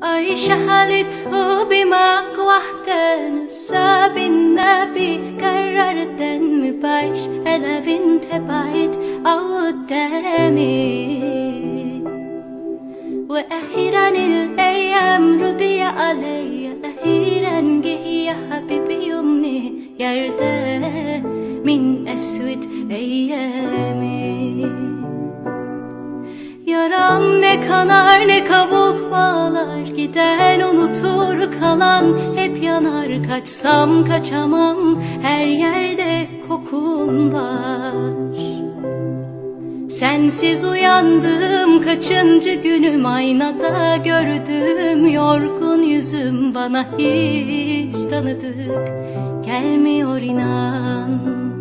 شحلته بماك وحدة نسى بالنبي قررت اني بعيش انا بنت بعيد قدامي واخيرا الايام رضي عليا اخيرا جه يا حبيبي يومني يرضى من اسود ايامي. Yaram ne kanar ne kabuk bağlar, giden unutur kalan hep yanar. Kaçsam kaçamam, her yerde kokun var. Sensiz uyandım kaçıncı günüm, aynada gördüm yorgun yüzüm. Bana hiç tanıdık gelmiyor inan.